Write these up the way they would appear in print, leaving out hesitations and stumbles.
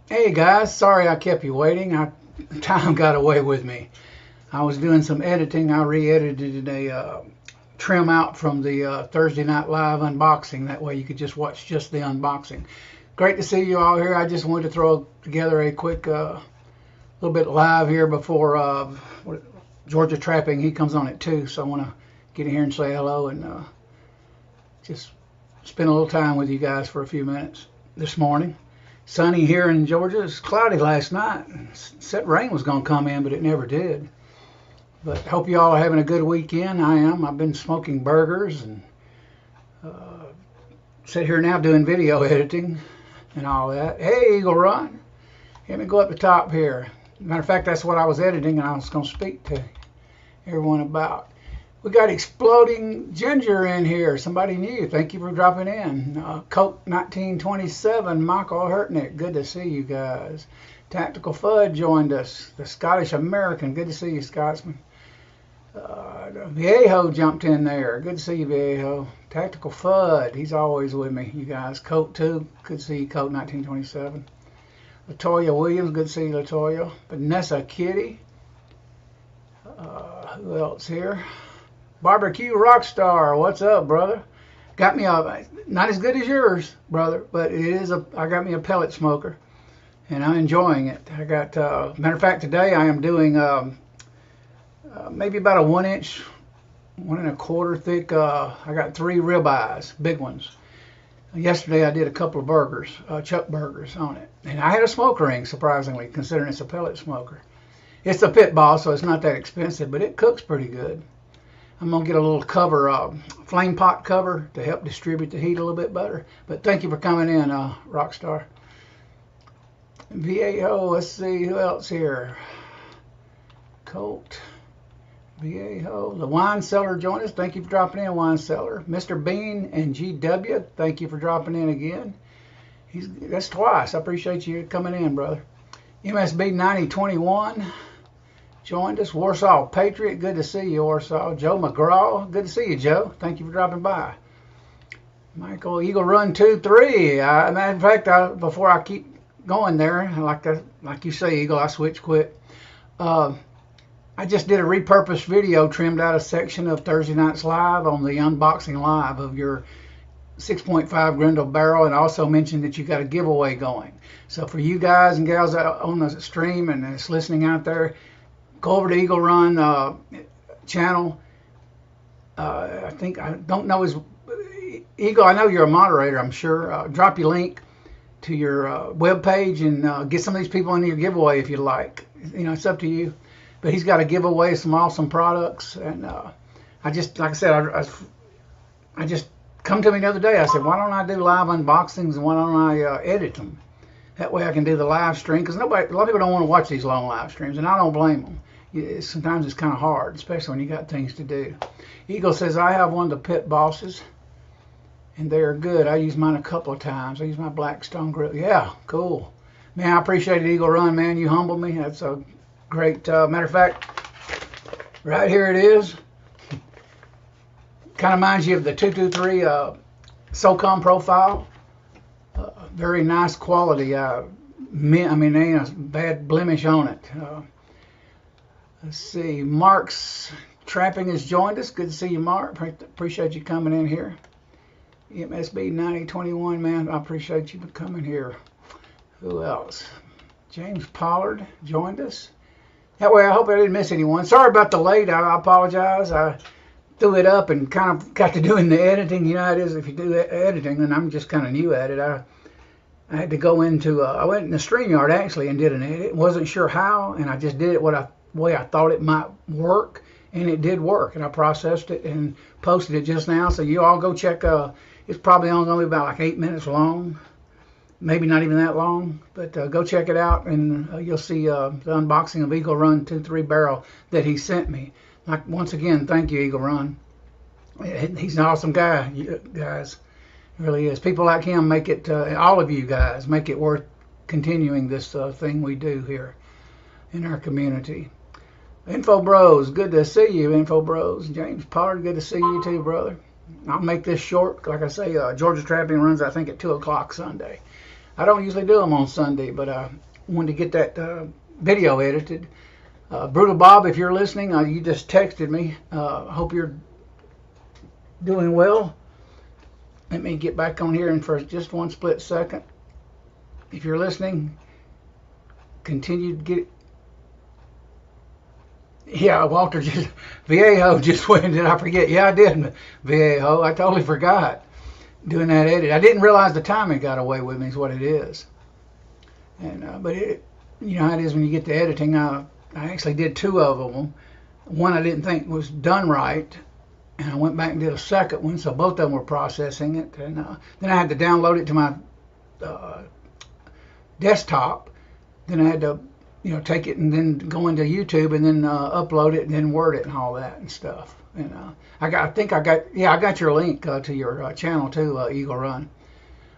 Hey guys, sorry I kept you waiting. Time got away with me. I was doing some editing. I re-edited a trim out from the Thursday Night Live unboxing. That way you could just watch just the unboxing. Great to see you all here. I just wanted to throw together a quick little bit live here before Georgia Trapping. He comes on at 2, so I want to get in here and say hello and just spend a little time with you guys for a few minutes this morning. Sunny here in Georgia. It was cloudy last night. Said rain was going to come in, but it never did. But hope you all are having a good weekend. I am. I've been smoking burgers and sit here now doing video editing and all that. Hey, Eagle Run. Let me go up the top here. Matter of fact, that's what I was editing, and I was going to speak to everyone about. We got Exploding Ginger in here. Somebody new. Thank you for dropping in. Coke 1927, Michael Hurtnick. Good to see you guys. Tactical Fud joined us. The Scottish American. Good to see you, Scotsman. Viejo jumped in there. Good to see you, Viejo. Tactical Fud. He's always with me, you guys. Coke 2. Good to see you, Coke 1927. Latoya Williams. Good to see you, Latoya. Vanessa Kitty. Who else here? Barbecue Rockstar, what's up, brother? Got me not as good as yours, brother, but I got me a pellet smoker, and I'm enjoying it. I got, matter of fact, today I am doing maybe about a 1 inch, 1 1/4 thick. I got 3 ribeyes, big ones. Yesterday I did a couple of burgers, chuck burgers on it, and I had a smoke ring, surprisingly, considering it's a pellet smoker. It's a pit boss, so it's not that expensive, but it cooks pretty good. I'm going to get a little cover, flame pot cover to help distribute the heat a little bit better. But thank you for coming in, Rockstar. VAO, let's see who else here. Colt, VAO. The Wine Cellar joined us. Thank you for dropping in, Wine Cellar. Mr. Bean and GW, thank you for dropping in again. That's twice. I appreciate you coming in, brother. MSB 9021. Joined us. Warsaw Patriot, good to see you, Warsaw. Joe McGraw, good to see you, Joe. Thank you for dropping by. Michael, Eagle Run 2-3. Matter of fact, before I keep going there, like you say, Eagle, I switch quick. I just did a repurposed video, trimmed out a section of Thursday Night's Live on the unboxing live of your 6.5 Grendel barrel, and also mentioned that you got a giveaway going. So for you guys and gals on the stream and that's listening out there, go over to Eagle Run channel. I don't know his Eagle. I know you're a moderator, I'm sure. Drop your link to your web page and get some of these people in your giveaway if you like. You know, it's up to you. But he's got a giveaway of some awesome products, and I just, like I said, I just come to me the other day. I said, why don't I do live unboxings and why don't I edit them? That way I can do the live stream, because a lot of people don't want to watch these long live streams, and I don't blame them. Sometimes it's kind of hard, especially when you got things to do. Eagle says, I have one of the pit bosses, and they are good. I use mine a couple of times. I use my Blackstone grill. Yeah, cool. Man, I appreciate it, Eagle Run, man. You humbled me. That's a great, matter of fact, right here it is. Kind of reminds you of the 223 SOCOM profile. Very nice quality. I mean, there ain't a bad blemish on it. Let's see. Mark's Trapping has joined us. Good to see you, Mark. Appreciate you coming in here. MSB 9021, man. I appreciate you coming here. Who else? James Pollard joined us. That way, I hope I didn't miss anyone. Sorry about the late. I apologize. I threw it up and kind of got to doing the editing. You know how it is if you do editing, and I'm just kind of new at it. I had to go into, I went in the StreamYard actually and did an edit. Wasn't sure how, and I just did it way I thought it might work, and it did work. And I processed it and posted it just now. So you all go check. It's probably only going to be about like 8 minutes long, maybe not even that long. But go check it out, and you'll see the unboxing of Eagle Run 2-3 barrel that he sent me. Like, once again, thank you, Eagle Run. He's an awesome guy, you guys. Really is. People like him make it, all of you guys, make it worth continuing this thing we do here in our community. Info Bros, good to see you, Info Bros. James Pollard, good to see you too, brother. I'll make this short. Like I say, Georgia Trapping runs, I think, at 2 o'clock Sunday. I don't usually do them on Sunday, but I wanted to get that video edited. Brutal Bob, if you're listening, you just texted me. Hope you're doing well. Let me get back on here and for just one split second. If you're listening, continue to get. Yeah, Walter just Viejo just went. Did I forget? Yeah, I did. Viejo, I totally forgot doing that edit. I didn't realize the timing got away with me. Is what it is. And but it, you know how it is when you get to editing. I actually did 2 of them. One I didn't think was done right, and I went back and did a second one. So both of them were processing it, and then I had to download it to my desktop. Then I had to, take it and then go into YouTube and then upload it and then word it and all that and stuff. And I got your link to your channel too, Eagle Run,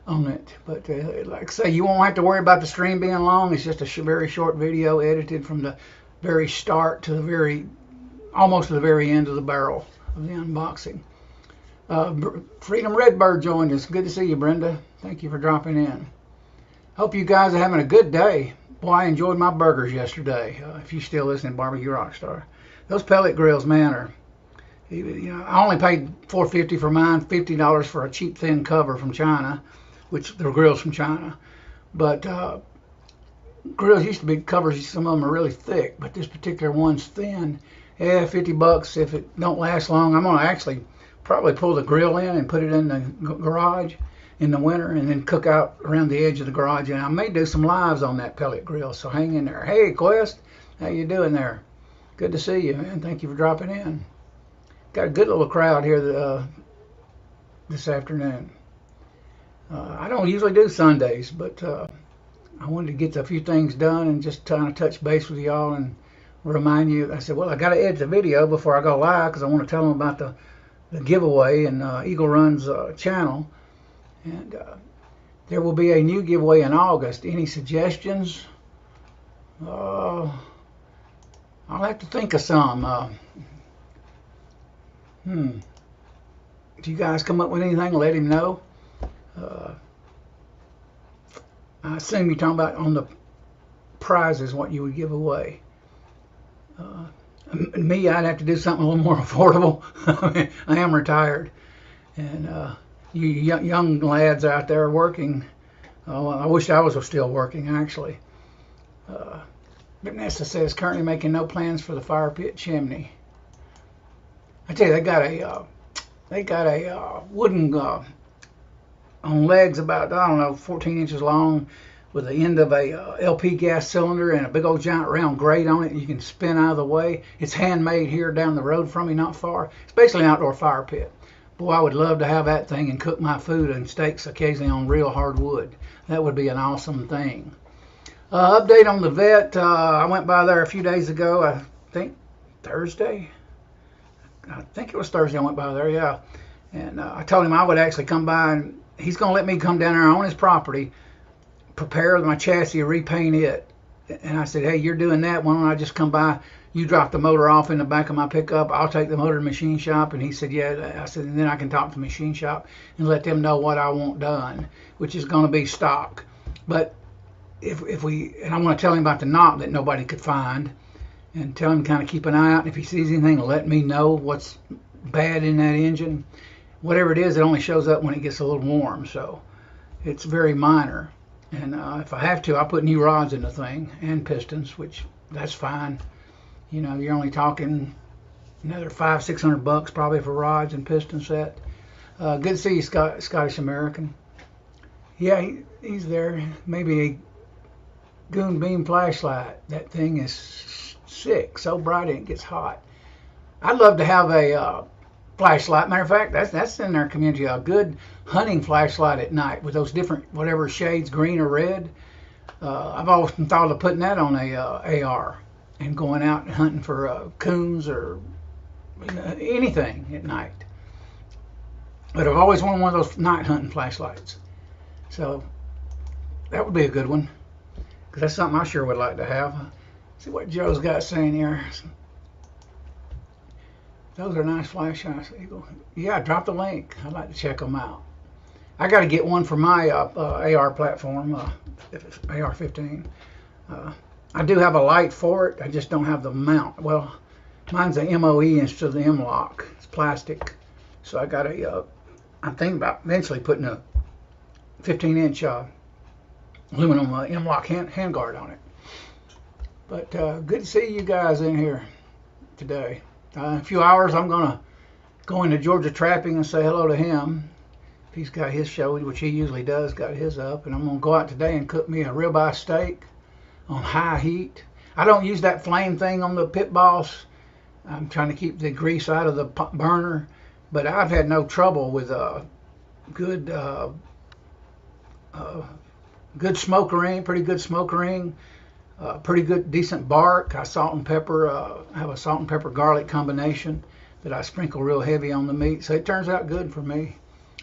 on it. But like I say, you won't have to worry about the stream being long. It's just a very short video edited from the very start to the almost to the very end of the barrel of the unboxing. Freedom Redbird joined us. Good to see you, Brenda. Thank you for dropping in. Hope you guys are having a good day. Boy, I enjoyed my burgers yesterday. If you're still listening, Barbecue Rockstar. Those pellet grills, man, I only paid $4.50 for mine, $50 for a cheap thin cover from China, which they're grills from China. But grills used to be covers. Some of them are really thick, but this particular one's thin. Yeah, $50 if it don't last long. I'm gonna actually probably pull the grill in and put it in the garage in the winter and then cook out around the edge of the garage. And I may do some lives on that pellet grill, so hang in there. Hey, Quest, how you doing there? Good to see you, man. Thank you for dropping in. Got a good little crowd here this afternoon. I don't usually do Sundays, but I wanted to get a few things done and just trying to touch base with y'all and remind you. I said, well, I got to edit the video before I go live because I want to tell them about the giveaway and Eagle Run's channel. And there will be a new giveaway in August. Any suggestions? I'll have to think of some. If you guys come up with anything, let him know. I assume you're talking about on the prizes, what you would give away. Me, I'd have to do something a little more affordable. I am retired. And you young lads out there working, I wish I was still working, actually. Vanessa says, currently making no plans for the fire pit chimney. I tell you, they got a wooden on legs about, I don't know, 14 inches long with the end of a LP gas cylinder and a big old giant round grate on it. You can spin out of the way. It's handmade here down the road from me, not far. It's basically an outdoor fire pit. Boy, I would love to have that thing and cook my food and steaks occasionally on real hard wood. That would be an awesome thing. Update on the vet. I went by there a few days ago. I think Thursday. I think it was Thursday I went by there, yeah. And I told him I would actually come by, and he's going to let me come down there on his property, prepare my chassis, repaint it. And I said, hey, you're doing that. Why don't I just come by? You drop the motor off in the back of my pickup. I'll take the motor to the machine shop. And he said, yeah. I said, and then I can talk to the machine shop and let them know what I want done, which is going to be stock. But and I want to tell him about the knob that nobody could find, and tell him kind of keep an eye out. If he sees anything, let me know what's bad in that engine. Whatever it is, it only shows up when it gets a little warm. So it's very minor. And if I have to, I'll put new rods in the thing and pistons, which that's fine. You're only talking another $500-600 probably for rods and piston set. Good to see you, Scottish American. Yeah, he's there. Maybe a goon beam flashlight. That thing is sick, so bright it gets hot. I'd love to have a flashlight. Matter of fact, that's in our community. A good hunting flashlight at night with those different whatever shades, green or red. I've often thought of putting that on a AR and going out and hunting for coons or anything at night. But I've always wanted one of those night hunting flashlights. So that would be a good one, because that's something I sure would like to have. See what Joe's got saying here. Those are nice flashlights. Yeah, drop the link. I'd like to check them out. I got to get one for my AR platform, AR-15. I do have a light for it. I just don't have the mount. Well, mine's a MOE instead of the M-LOK. It's plastic. So I got a, I'm thinking about eventually putting a 15-inch aluminum M-LOK handguard on it. But good to see you guys in here today. In a few hours, I'm going to go into Georgia Trapping and say hello to him. He's got his show, which he usually does, got his up. And I'm going to go out today and cook me a ribeye steak on high heat. I don't use that flame thing on the Pit Boss. I'm trying to keep the grease out of the burner. But I've had no trouble with good good smoke ring, pretty good smoke ring, pretty good decent bark. I salt and pepper, have a salt and pepper garlic combination that I sprinkle real heavy on the meat. So it turns out good for me.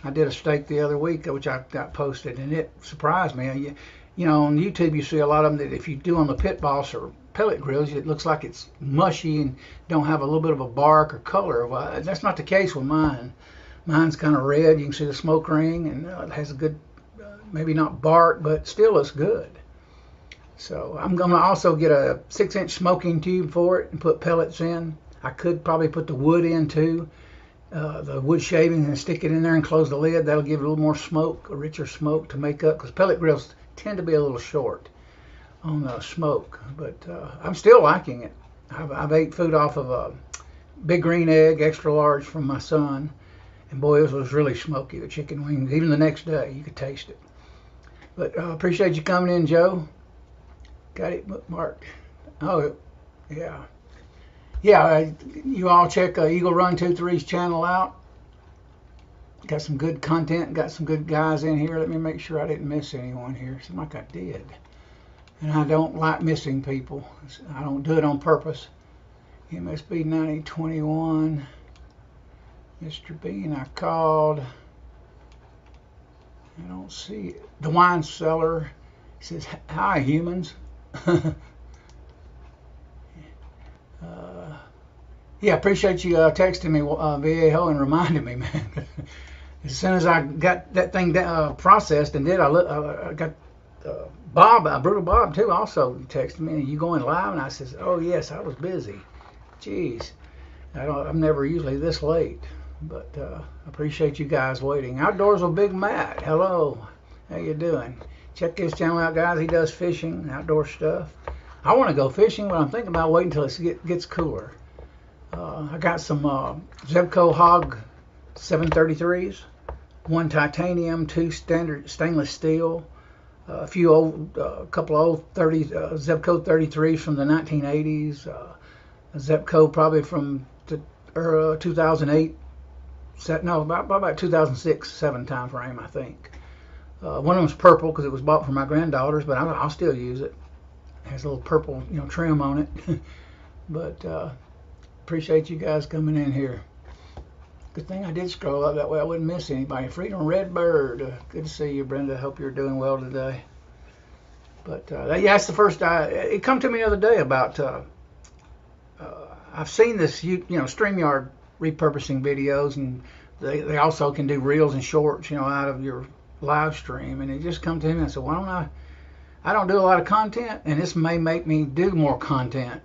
I did a steak the other week, which I got posted, and it surprised me. You know, on YouTube you see a lot of them that if you do on the Pit Boss or pellet grills, it looks like it's mushy and don't have a little bit of a bark or color. Well, that's not the case with mine. Mine's kind of red. You can see the smoke ring, and it has a good, maybe not bark, but still looks good. So I'm going to also get a 6-inch smoking tube for it and put pellets in. I could probably put the wood in too, the wood shavings, and stick it in there and close the lid. That'll give it a little more smoke, a richer smoke to make up, because pellet grills tend to be a little short on the smoke. But I'm still liking it. I've ate food off of a Big Green Egg, extra large, from my son, and boy, it was really smoky, the chicken wings. Even the next day, you could taste it. But appreciate you coming in, Joe. Got it bookmarked. Oh, yeah. Yeah, you all check Eagle Run 23's channel out. Got some good content, got some good guys in here. Let me make sure I didn't miss anyone here. Seems like I did. And I don't like missing people. I don't do it on purpose. MSB 9021. Mr. Bean, I called. I don't see it. The wine cellar says, hi, humans. Yeah, appreciate you texting me, Viejo, and reminding me, man. As soon as I got that thing processed and did, I got Bob, Brutal Bob, too, also texted me, you going live? And I says, oh, yes, I was busy. Jeez, I'm never usually this late, but appreciate you guys waiting. Outdoors with Big Matt, hello, how you doing? Check his channel out, guys. He does fishing, outdoor stuff. I want to go fishing, but I'm thinking about waiting until it gets cooler. I got some Zebco Hog 733s, one titanium, 2 standard stainless steel, a few old, couple of old Zebco 33s from the 1980s, a Zebco probably from 2008, about 2006-7 time frame, I think. One of them's purple because it was bought for my granddaughters, but I'll still use it. It has a little purple, trim on it. But appreciate you guys coming in here. Good thing I did scroll up, that way I wouldn't miss anybody. Freedom Redbird, good to see you, Brenda. Hope you're doing well today. But yeah, that's the first. It come to me the other day about. I've seen this, StreamYard repurposing videos, and they also can do reels and shorts, out of your live stream. And it just come to me, and I said, why don't I don't do a lot of content, and this may make me do more content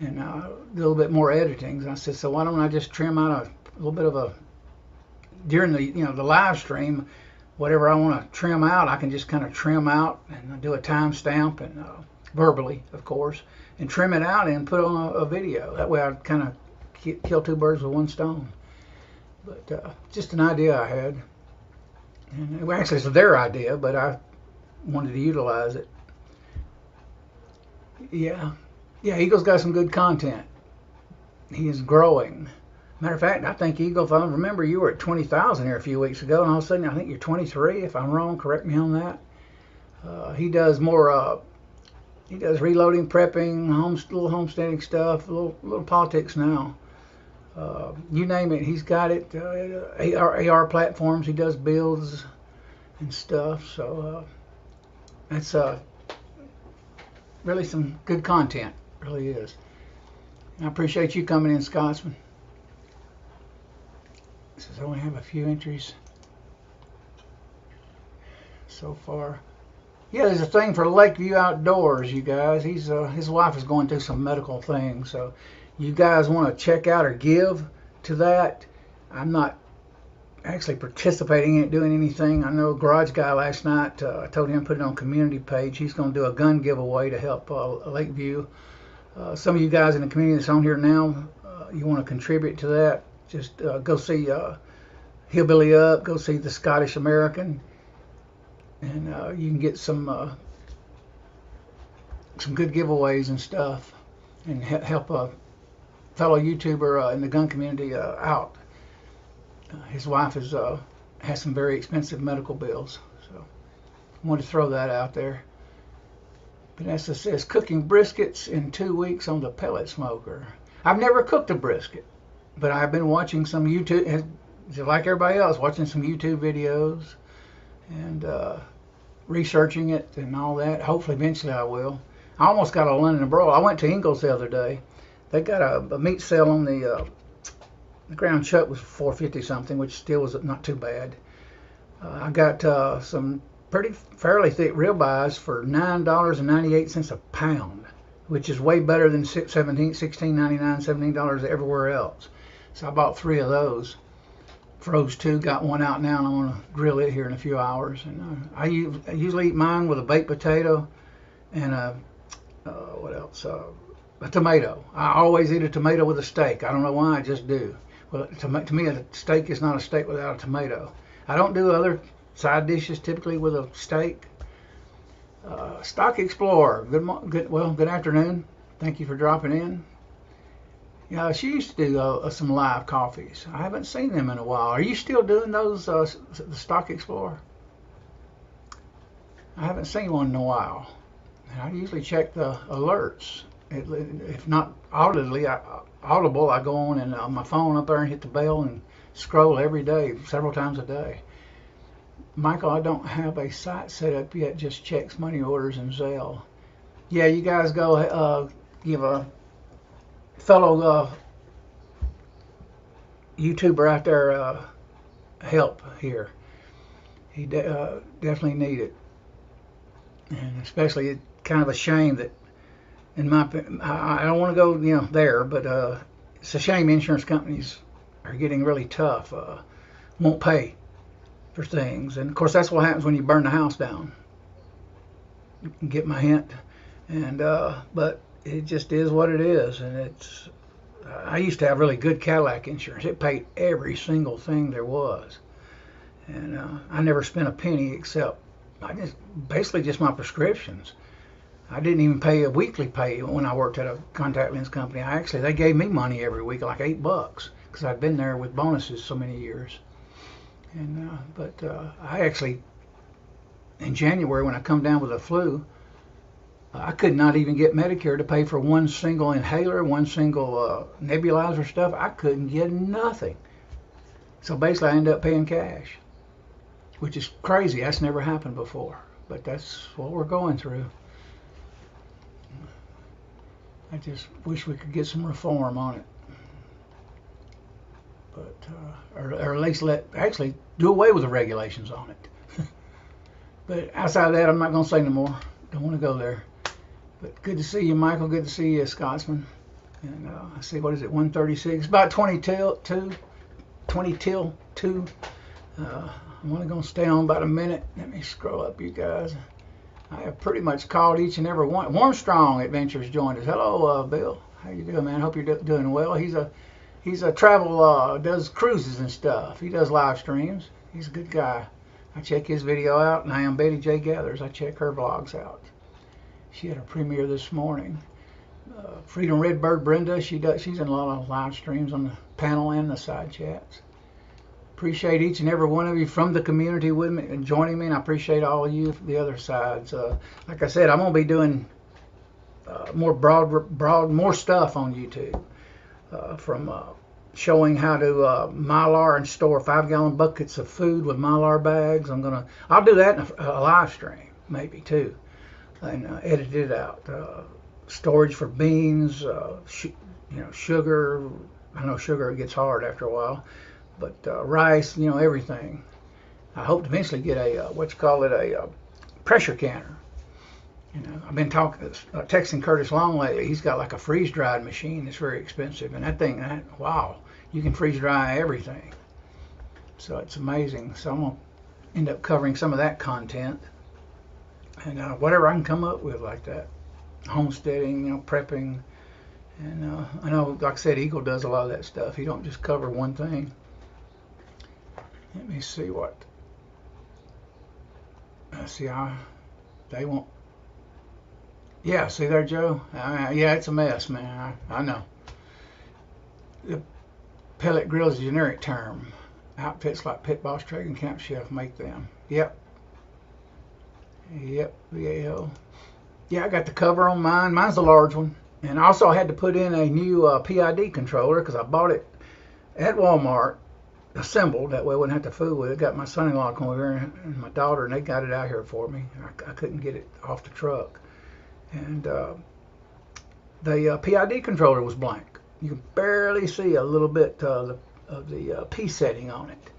and do a little bit more editing. And I said, so why don't I just trim out a little bit of during the the live stream, whatever I want to trim out, I can just kind of trim out and do a timestamp and verbally, of course, and trim it out and put on a video. That way I kind of kill 2 birds with 1 stone. But just an idea I had, and actually it's their idea, but I wanted to utilize it. Yeah, Eagle's got some good content. He is growing. Matter of fact, I think Eagle, if I remember, you were at 20,000 here a few weeks ago, and all of a sudden I think you're 23. If I'm wrong, correct me on that. He does more. He does reloading, prepping, little homesteading stuff, little politics now. You name it, he's got it. AR platforms, he does builds and stuff. So that's really some good content, really is. I appreciate you coming in, Scotsman. It says I only have a few entries. so far. Yeah, there's a thing for Lakeview Outdoors, you guys. His wife is going through some medical things, so you guys want to check out or give to that. I'm not actually participating in it, doing anything. I know Garage Guy last night, I told him to put it on community page. He's going to do a gun giveaway to help Lakeview. Some of you guys in the community that's on here now, you want to contribute to that, just go see Hillbilly Up, go see the Scottish American, and you can get some good giveaways and stuff, and help a fellow YouTuber in the gun community out. His wife has some very expensive medical bills, so I wanted to throw that out there. Vanessa says, cooking briskets in 2 weeks on the pellet smoker. I've never cooked a brisket, but I've been watching some YouTube, just like everybody else, watching some YouTube videos and researching it and all that. Hopefully, eventually I will. I almost got a London broil. I went to Ingles the other day. They got a meat sale on the ground chuck was $4.50 something, which still was not too bad. I got some fairly thick ribeyes for $9.98 a pound, which is way better than $16.99, $17 everywhere else. So I bought 3 of those. Froze 2, got 1 out now, and I want to grill it here in a few hours. And I usually eat mine with a baked potato and what else? A tomato. I always eat a tomato with a steak. I don't know why, I just do. Well, to me, a steak is not a steak without a tomato. I don't do other side dishes typically with a steak. Stock Explorer. Good afternoon. Thank you for dropping in. Yeah, she used to do some live coffees. I haven't seen them in a while. Are you still doing those, the Stock Explorer? I haven't seen one in a while. And I usually check the alerts. If not audible, I go on and on my phone up there and hit the bell and scroll every day, several times a day. Michael, I don't have a site set up yet, just checks money orders and Zelle. Yeah, you guys go give a fellow YouTuber out there help here. He definitely need it. And especially, it's kind of a shame that, I don't want to go there, but it's a shame insurance companies are getting really tough, won't pay for things. And of course that's what happens when you burn the house down. You get my hint. And but it just is what it is. And I used to have really good Cadillac insurance. It paid every single thing there was. And I never spent a penny except basically just my prescriptions. I didn't even pay a weekly pay when I worked at a contact lens company. They gave me money every week, like $8, because I'd been there with bonuses so many years. And but I actually, in January when I come down with the flu, I could not even get Medicare to pay for one single inhaler, one single nebulizer stuff. I couldn't get nothing. So basically I ended up paying cash, which is crazy. That's never happened before, but that's what we're going through. I just wish we could get some reform on it, but or at least actually do away with the regulations on it. But outside of that, I'm not going to say no more. Don't want to go there. But good to see you, Michael. Good to see you, Scotsman. And I see, what is it, 136? About 20 till 2. I'm only going to stay on about a minute. Let me scroll up, you guys. I have pretty much called each and every one. Warmstrong Adventures joined us. Hello, Bill. How you doing, man? Hope you're doing well. He's a travel, does cruises and stuff. He does live streams. He's a good guy. I check his video out, and I am Betty J. Gathers. I check her vlogs out. She had a premiere this morning. Freedom Redbird Brenda, she's in a lot of live streams on the panel and the side chats. Appreciate each and every one of you from the community with me and joining me, and I appreciate all of you from the other sides. Like I said, I'm going to be doing more more stuff on YouTube, from showing how to Mylar and store 5-gallon buckets of food with Mylar bags. I'll do that in a live stream maybe too, and edit it out. Storage for beans, sugar. I know sugar gets hard after a while. But rice, everything. I hope to eventually get a what you call it, a pressure canner. You know, I've been texting Curtis Long lately. He's got like a freeze dried machine that's very expensive, and that thing, wow, you can freeze dry everything. So it's amazing. So I'm gonna end up covering some of that content, and whatever I can come up with like that, homesteading, you know, prepping, and I know, like I said, Eagle does a lot of that stuff. He don't just cover one thing. Let me see what. See how they won't. Yeah, see there, Joe? Yeah, it's a mess, man. I know. The pellet grill is a generic term. Outfits like Pit Boss, Trade, and Camp Chef make them. Yep. Yep, VAO. Yeah, I got the cover on mine. Mine's the large one. And also I had to put in a new PID controller because I bought it at Walmart, assembled. That way I wouldn't have to fool with it. Got my son-in-law come over and my daughter, and they got it out here for me. I couldn't get it off the truck. And the PID controller was blank. You can barely see a little bit of the P setting on it.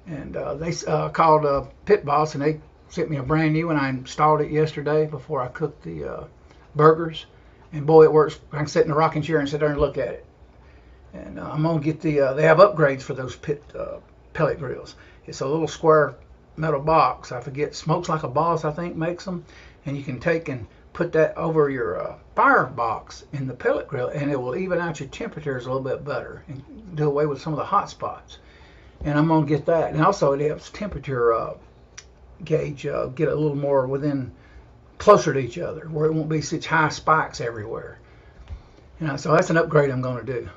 And they called Pit Boss, and they sent me a brand new one. I installed it yesterday before I cooked the burgers. And boy, it works. I can sit in the rocking chair and sit there and look at it. And I'm going to get they have upgrades for those pellet grills. It's a little square metal box. I forget, Smokes Like a Boss, I think, makes them. And you can take and put that over your firebox in the pellet grill, and it will even out your temperatures a little bit better and do away with some of the hot spots. And I'm going to get that. And also it helps temperature gauge get a little more closer to each other, where it won't be such high spikes everywhere. You know, so that's an upgrade I'm going to do.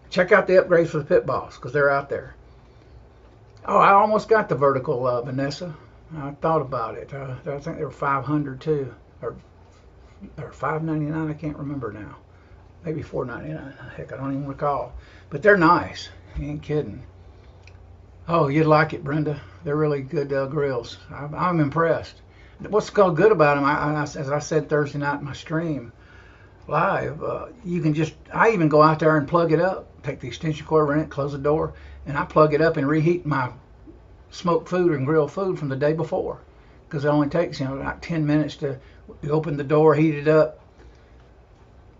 Check out the upgrades for the Pit Boss, because they're out there. Oh, I almost got the vertical, Vanessa. I thought about it. I think they were 500 too, or $5.99. I can't remember now. Maybe $4.99. Heck, I don't even recall. But they're nice. You ain't kidding. Oh, you'd like it, Brenda. They're really good grills. I'm impressed. What's good about them, as I said Thursday night in my stream live, you can I even go out there and plug it up, take the extension cord, run it, close the door, and I plug it up and reheat my smoked food and grilled food from the day before, because it only takes, you know, about 10 minutes to open the door, heat it up,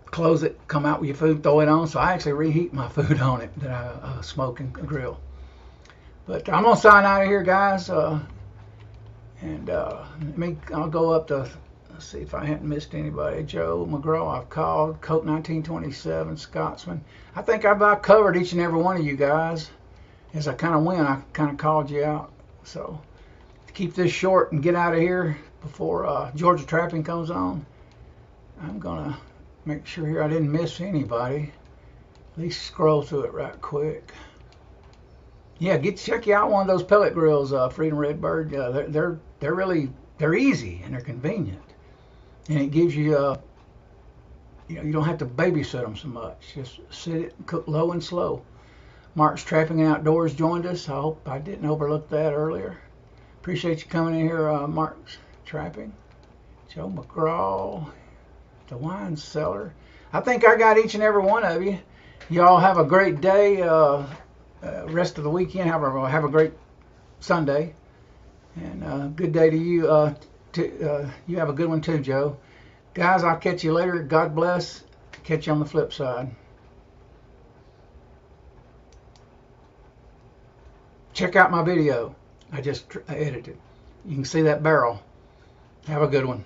close it, come out with your food, throw it on. So I actually reheat my food on it that I smoke and grill. But I'm gonna sign out of here, guys. I'll go up to, let's see if I hadn't missed anybody. Joe McGraw, I've called. Coat 1927, Scotsman. I think I've about covered each and every one of you guys. As I kind of went, I kind of called you out. So to keep this short and get out of here before Georgia Trapping comes on, I'm gonna make sure here I didn't miss anybody. At least scroll through it right quick. Yeah, check you out one of those pellet grills, Freedom Redbird. They're easy and they're convenient, and it gives you you don't have to babysit them so much. Just sit it and cook low and slow. Mark's Trapping and Outdoors joined us. I hope I didn't overlook that earlier. Appreciate you coming in here, Mark's Trapping. Joe McGraw, the wine cellar. I think I got each and every one of you. Y'all have a great day. Rest of the weekend. Have a great Sunday, and good day to you. You have a good one too, Joe. Guys, I'll catch you later. God bless. Catch you on the flip side. Check out my video. I just edited. You can see that barrel. Have a good one.